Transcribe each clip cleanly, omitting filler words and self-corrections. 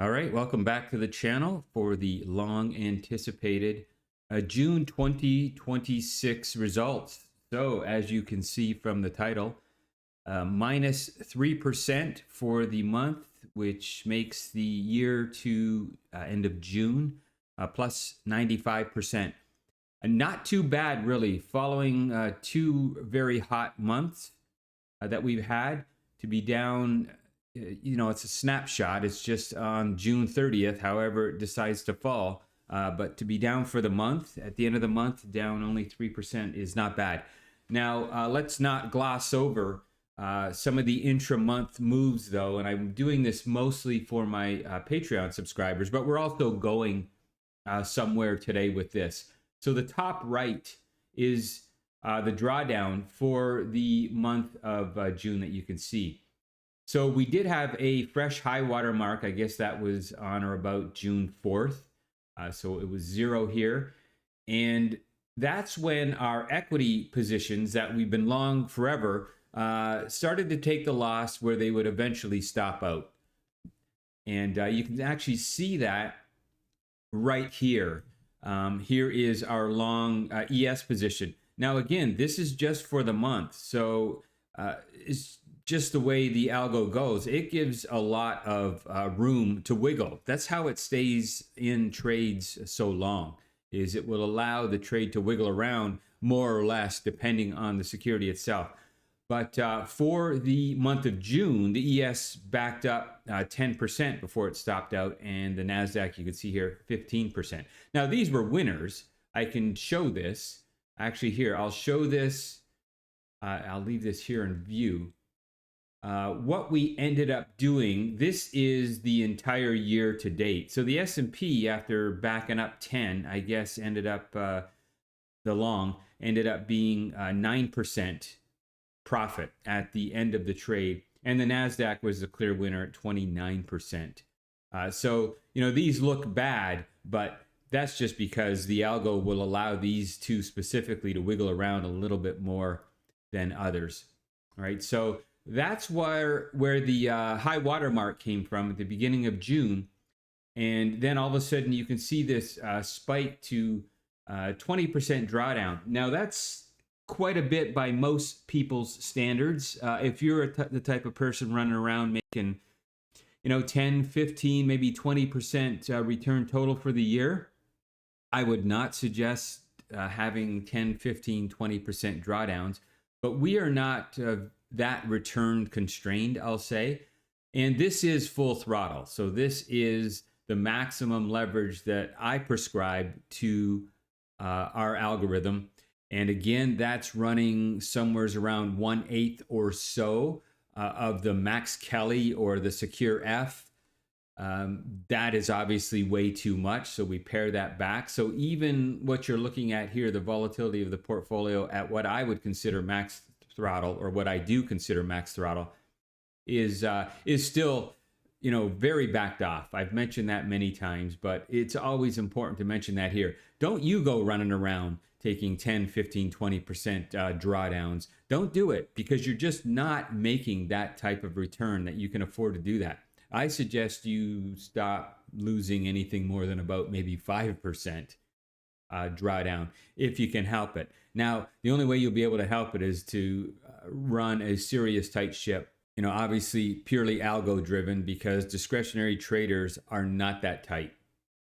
All right, welcome back to the channel for the long anticipated June 2026 results. So, as you can see from the title, minus 3% for the month, which makes the year to end of June plus 95%. And not too bad, really, following two very hot months that we've had. To be down, it's a snapshot. It's just on June 30th, however it decides to fall. But to be down for the month, at the end of the month, down only 3% is not bad. Now, let's not gloss over some of the intra-month moves, though, and I'm doing this mostly for my Patreon subscribers, but we're also going somewhere today with this. So the top right is the drawdown for the month of June that you can see. So we did have a fresh high water mark. I guess that was on or about June 4th. So it was zero here. And that's when our equity positions that we've been long forever started to take the loss where they would eventually stop out. And you can actually see that right here. Here is our long ES position. Now, again, this is just for the month. So it's just the way the algo goes. It gives a lot of room to wiggle. That's how it stays in trades so long, is it will allow the trade to wiggle around more or less depending on the security itself. But for the month of June, the ES backed up 10% before it stopped out, and the NASDAQ, you can see here, 15%. Now, these were winners. I can show this. Actually, here, I'll show this. I'll leave this here in view. What we ended up doing, this is the entire year to date. So the S&P, after backing up 10, I guess ended up, the long, ended up being 9% profit at the end of the trade. And the NASDAQ was the clear winner at 29%. So, these look bad, but that's just because the algo will allow these two specifically to wiggle around a little bit more than others. All right, so that's where the high water mark came from at the beginning of June. And then all of a sudden you can see this spike to 20% drawdown. Now that's quite a bit by most people's standards. If you're the type of person running around making 10, 15, maybe 20% return total for the year, I would not suggest having 10, 15, 20% drawdowns. But we are not that return constrained, I'll say. And this is full throttle. So this is the maximum leverage that I prescribe to our algorithm. And again, that's running somewhere around 1/8 or so of the Max Kelly or the Secure F. That is obviously way too much, so we pare that back. So even what you're looking at here, the volatility of the portfolio at what I would consider max throttle, or what I do consider max throttle, is still very backed off. I've mentioned that many times, but it's always important to mention that here. Don't you go running around taking 10, 15, 20% drawdowns. Don't do it, because you're just not making that type of return that you can afford to do that. I suggest you stop losing anything more than about maybe 5% drawdown if you can help it. Now, the only way you'll be able to help it is to run a serious tight ship. Obviously purely algo driven, because discretionary traders are not that tight.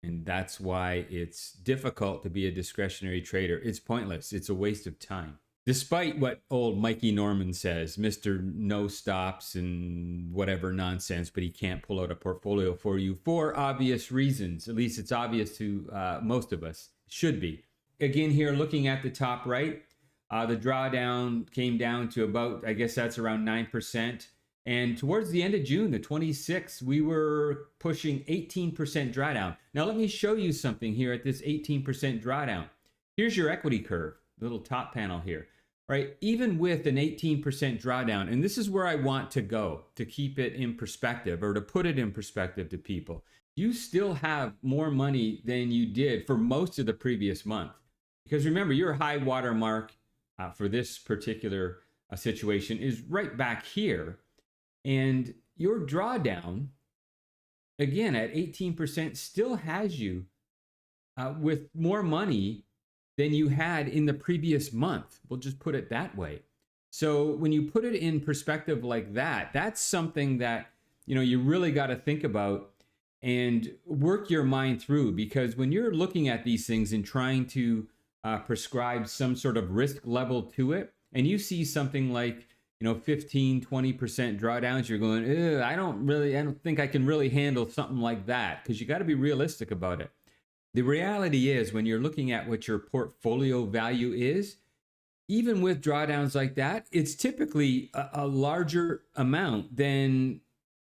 And that's why it's difficult to be a discretionary trader. It's pointless. It's a waste of time. Despite what old Mikey Norman says, Mr. No Stops and whatever nonsense, but he can't pull out a portfolio for you for obvious reasons. At least it's obvious to most of us. It should be. Again, here looking at the top right, the drawdown came down to about, I guess that's around 9%. And towards the end of June, the 26th, we were pushing 18% drawdown. Now, let me show you something here at this 18% drawdown. Here's your equity curve, the little top panel here, right? Even with an 18% drawdown, and this is where I want to go to keep it in perspective, or to put it in perspective to people, you still have more money than you did for most of the previous month. Because remember, your high water mark for this particular situation is right back here. And your drawdown again, at 18%, still has you with more money than you had in the previous month. We'll just put it that way. So when you put it in perspective like that, that's something that you really got to think about and work your mind through, because when you're looking at these things and trying to prescribe some sort of risk level to it, and you see something like 15-20% drawdowns, you're going, I don't think I can really handle something like that, because you got to be realistic about it. The reality is, when you're looking at what your portfolio value is, even with drawdowns like that, it's typically a larger amount than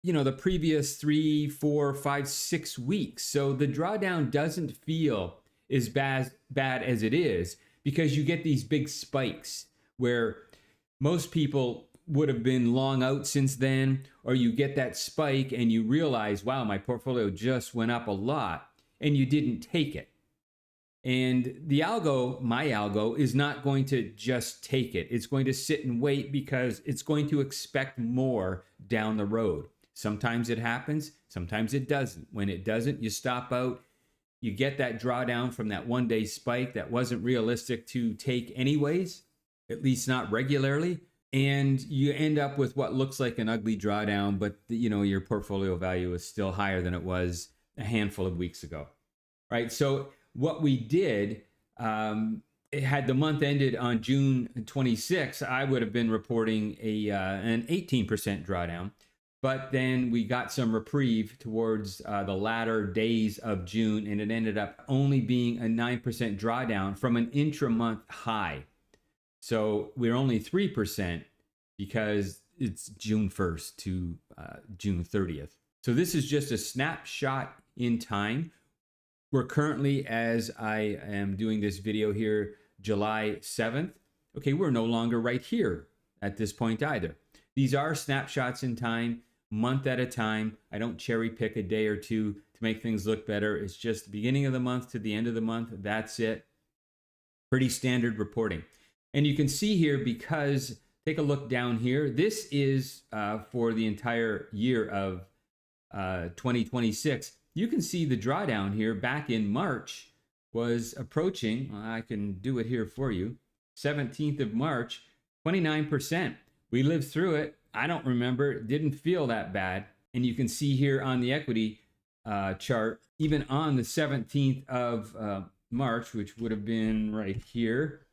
the previous 3, 4, 5, 6 weeks. So the drawdown doesn't feel as bad as it is, because you get these big spikes where most people would have been long out since then, or you get that spike and you realize, wow, my portfolio just went up a lot, and you didn't take it. And the algo, my algo, is not going to just take it. It's going to sit and wait, because it's going to expect more down the road. Sometimes it happens, sometimes it doesn't. When it doesn't, you stop out. You get that drawdown from that one-day spike that wasn't realistic to take anyways, at least not regularly. And you end up with what looks like an ugly drawdown, but your portfolio value is still higher than it was a handful of weeks ago, right? So what we did, had the month ended on June 26, I would have been reporting an 18% drawdown. But then we got some reprieve towards the latter days of June, and it ended up only being a 9% drawdown from an intra-month high. So we're only 3% because it's June 1st to June 30th. So this is just a snapshot in time. We're currently, as I am doing this video here, July 7th. Okay, we're no longer right here at this point either. These are snapshots in time, month at a time. I don't cherry pick a day or two to make things look better. It's just the beginning of the month to the end of the month. That's it. Pretty standard reporting. And you can see here, because take a look down here. This is for the entire year of 2026. You can see the drawdown here back in March was approaching, I can do it here for you, 17th of March, 29%. We lived through it. I don't remember. It didn't feel that bad. And you can see here on the equity chart, even on the 17th of March, which would have been right here,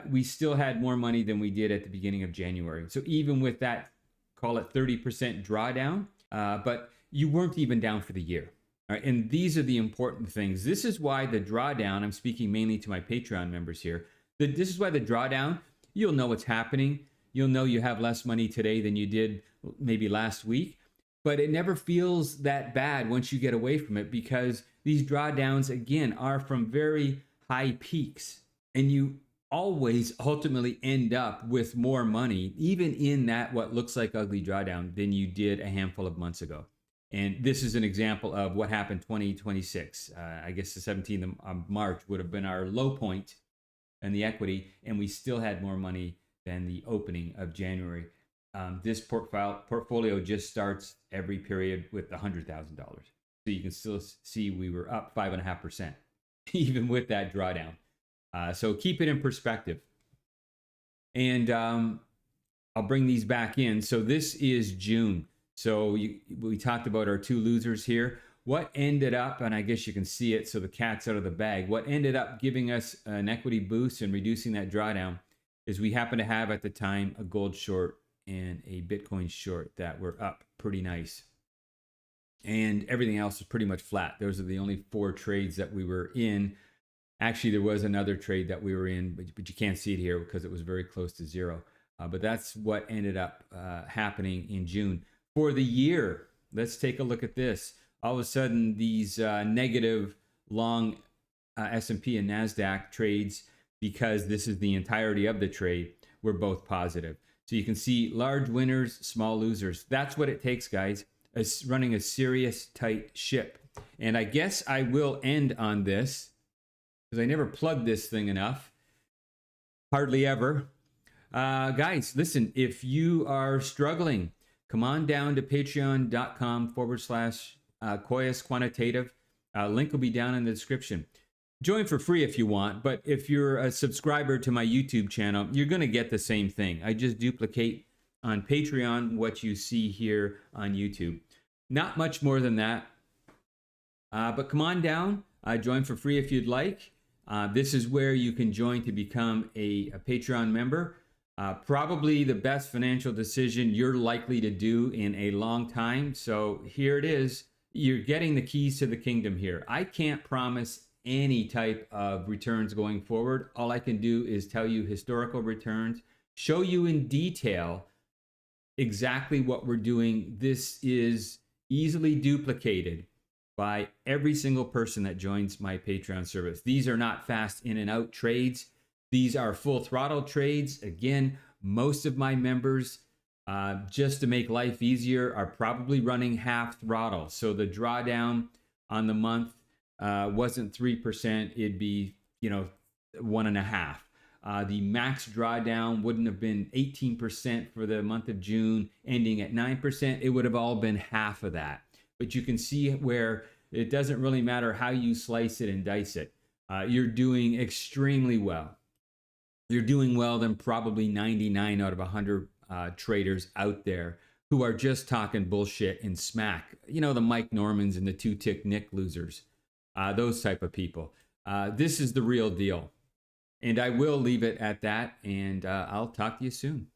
we still had more money than we did at the beginning of January. So even with that, call it 30% drawdown, but you weren't even down for the year. All right, and these are the important things. This is why the drawdown, I'm speaking mainly to my Patreon members here, this is why the drawdown, you'll know what's happening. You'll know you have less money today than you did maybe last week, but it never feels that bad once you get away from it, because these drawdowns, again, are from very high peaks, and you always ultimately end up with more money, even in that what looks like ugly drawdown, than you did a handful of months ago. And this is an example of what happened 2026. I guess the 17th of March would have been our low point in the equity, and we still had more money than the opening of January. This portfolio just starts every period with $100,000. So you can still see we were up 5.5%, even with that drawdown. So keep it in perspective. And I'll bring these back in. So this is June. So we talked about our two losers here. What ended up, and I guess you can see it, so the cat's out of the bag, what ended up giving us an equity boost and reducing that drawdown is we happened to have at the time a gold short and a Bitcoin short that were up pretty nice. And everything else was pretty much flat. Those are the only 4 trades that we were in. Actually, there was another trade that we were in, but you can't see it here because it was very close to zero. But that's what ended up happening in June. For the year, let's take a look at this. All of a sudden, these negative long S&P and NASDAQ trades, because this is the entirety of the trade, were both positive. So you can see large winners, small losers. That's what it takes, guys, running a serious, tight ship. And I guess I will end on this, because I never plug this thing enough. Hardly ever. Guys, listen, if you are struggling come on down to patreon.com/Koyas Quantitative. Link will be down in the description. Join for free if you want, but if you're a subscriber to my YouTube channel, you're going to get the same thing. I just duplicate on Patreon what you see here on YouTube. Not much more than that. But come on down, join for free if you'd like. This is where you can join to become a Patreon member. Probably the best financial decision you're likely to do in a long time. So here it is. You're getting the keys to the kingdom here. I can't promise any type of returns going forward. All I can do is tell you historical returns, show you in detail exactly what we're doing. This is easily duplicated by every single person that joins my Patreon service. These are not fast in and out trades. These are full throttle trades. Again, most of my members, just to make life easier, are probably running half throttle. So the drawdown on the month wasn't 3%, it'd be 1.5%. The max drawdown wouldn't have been 18% for the month of June, ending at 9%. It would have all been half of that. But you can see where it doesn't really matter how you slice it and dice it. You're doing extremely well. You're doing well than probably 99 out of 100 traders out there who are just talking bullshit and smack. The Mike Normans and the two-tick Nick losers. Those type of people. This is the real deal. And I will leave it at that, and I'll talk to you soon.